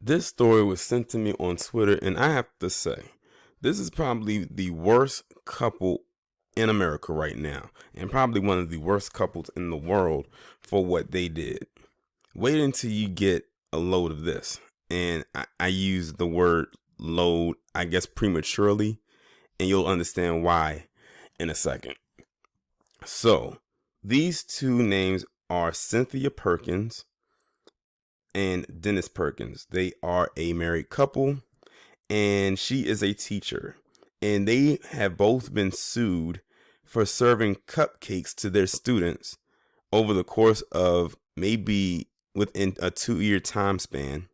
This story was sent to me on Twitter, and I have to say, this is probably the worst couple in America right now, and probably one of the worst couples in the world for what they did. Wait until you get a load of this. And I use the word load, I guess, prematurely, and you'll understand why in a second. So, these two names are Cynthia Perkins and Dennis Perkins. They are a married couple, and she is a teacher. And they have both been sued for serving cupcakes to their students over the course of maybe within a 2-year time span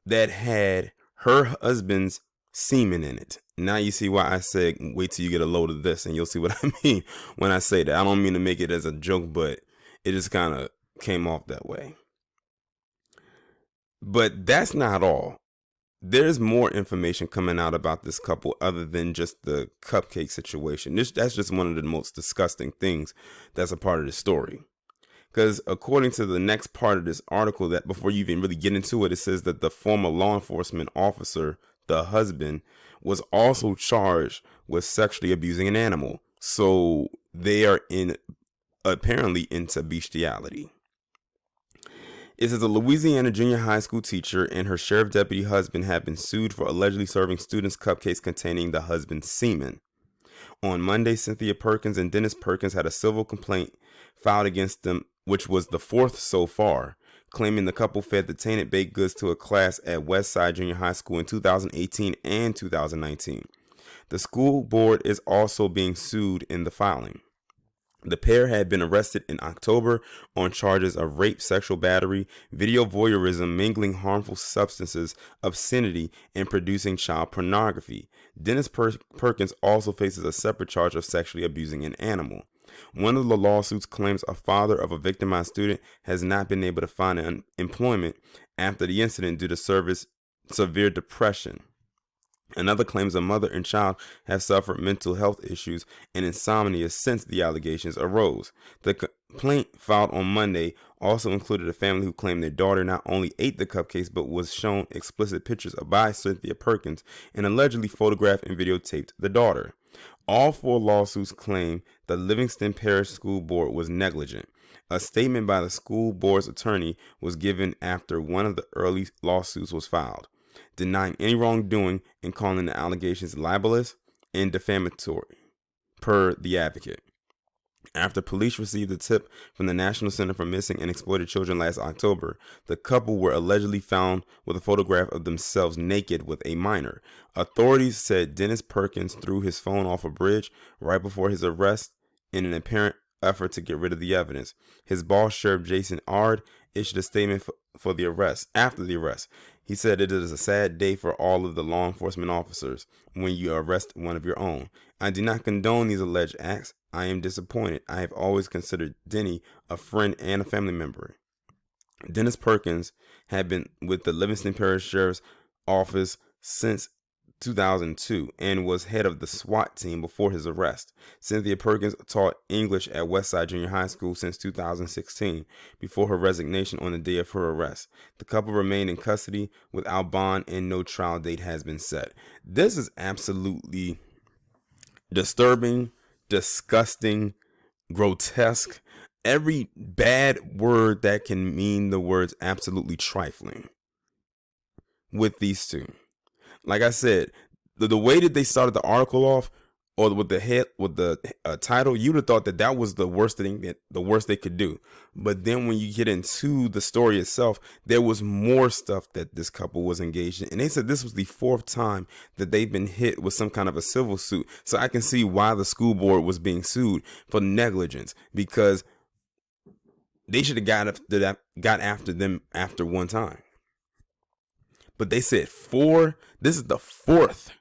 that had her husband's semen in it. Now you see why I said wait till you get a load of this, and you'll see what I mean when I say that. I don't mean to make it as a joke, but it just kind of came off that way. But that's not all. There's more information coming out about this couple other than just the cupcake situation. That's just one of the most disgusting things that's a part of the story. Because according to the next part of this article, that before you even really get into it, it says that the former law enforcement officer, the husband, was also charged with sexually abusing an animal. So they are apparently into bestiality. It says a Louisiana junior high school teacher and her sheriff deputy husband have been sued for allegedly serving students cupcakes containing the husband's semen. On Monday, Cynthia Perkins and Dennis Perkins had a civil complaint filed against them, which was the fourth so far, claiming the couple fed the tainted baked goods to a class at Westside Junior High School in 2018 and 2019. The school board is also being sued in the filing. The pair had been arrested in October on charges of rape, sexual battery, video voyeurism, mingling harmful substances, obscenity, and producing child pornography. Dennis Perkins also faces a separate charge of sexually abusing an animal. One of the lawsuits claims a father of a victimized student has not been able to find employment after the incident due to severe depression. Another claims a mother and child have suffered mental health issues and insomnia since the allegations arose. The complaint filed on Monday also included a family who claimed their daughter not only ate the cupcakes but was shown explicit pictures by Cynthia Perkins and allegedly photographed and videotaped the daughter. All four lawsuits claim the Livingston Parish School Board was negligent. A statement by the school board's attorney was given after one of the early lawsuits was filed, denying any wrongdoing and calling the allegations libelous and defamatory, per the advocate. After police received a tip from the National Center for Missing and Exploited Children last October, the couple were allegedly found with a photograph of themselves naked with a minor. Authorities said Dennis Perkins threw his phone off a bridge right before his arrest in an apparent effort to get rid of the evidence. His boss, Sheriff Jason Ard, issued a statement after the arrest. He said it is a sad day for all of the law enforcement officers when you arrest one of your own. I do not condone these alleged acts. I am disappointed. I have always considered Denny a friend and a family member. Dennis Perkins had been with the Livingston Parish Sheriff's Office since 2002 and was head of the SWAT team before his arrest. Cynthia Perkins taught English at Westside Junior High School since 2016 before her resignation on the day of her arrest. The couple remained in custody without bond and no trial date has been set. This is absolutely disturbing, disgusting, grotesque. Every bad word that can mean the words absolutely trifling with these two. Like I said, the way that they started the article off, or with the title, you'd have thought that was the worst they could do. But then when you get into the story itself, there was more stuff that this couple was engaged in, and they said this was the fourth time that they've been hit with some kind of a civil suit. So I can see why the school board was being sued for negligence, because they should have got after them after one time. But they said this is the fourth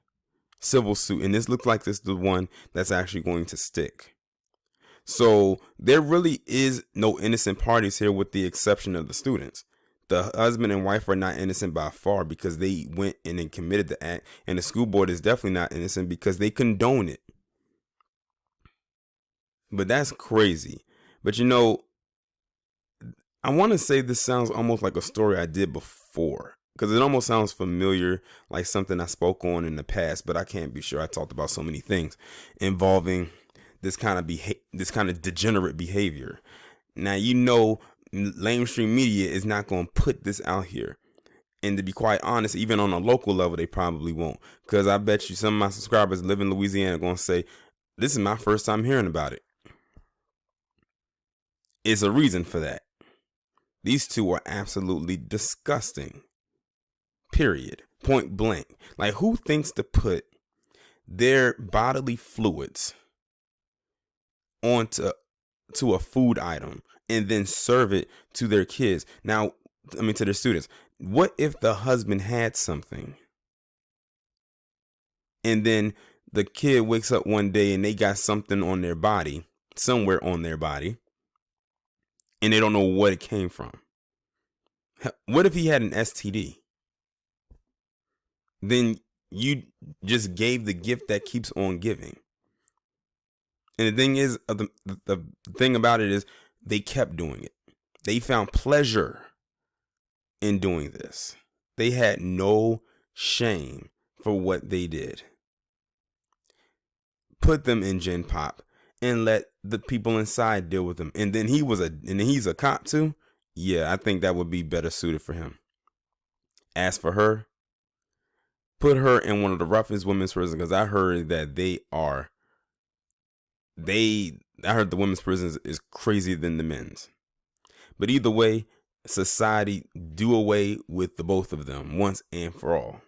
civil suit, and this looks like this is the one that's actually going to stick. So there really is no innocent parties here with the exception of the students. The husband and wife are not innocent by far because they went in and committed the act, and the school board is definitely not innocent because they condone it. But that's crazy. But I want to say this sounds almost like a story I did before, because it almost sounds familiar, like something I spoke on in the past, but I can't be sure. I talked about so many things involving this kind of degenerate behavior. Now, mainstream media is not going to put this out here. And to be quite honest, even on a local level, they probably won't. Because I bet you some of my subscribers live in Louisiana are going to say, this is my first time hearing about it. It's a reason for that. These two are absolutely disgusting. Period. Point blank. Like, who thinks to put their bodily fluids onto a food item and then serve it to their kids? Now, to their students. What if the husband had something and then the kid wakes up one day and they got something on their body, somewhere on their body, and they don't know what it came from? What if he had an STD? Then you just gave the gift that keeps on giving. And the thing is, the thing about it is, they kept doing it. They found pleasure in doing this. They had no shame for what they did. Put them in Gen Pop and let the people inside deal with them. And then he's a cop too. Yeah, I think that would be better suited for him. As for her, put her in one of the roughest women's prisons, because I heard that I heard the women's prisons is crazier than the men's. But either way, society, do away with the both of them once and for all.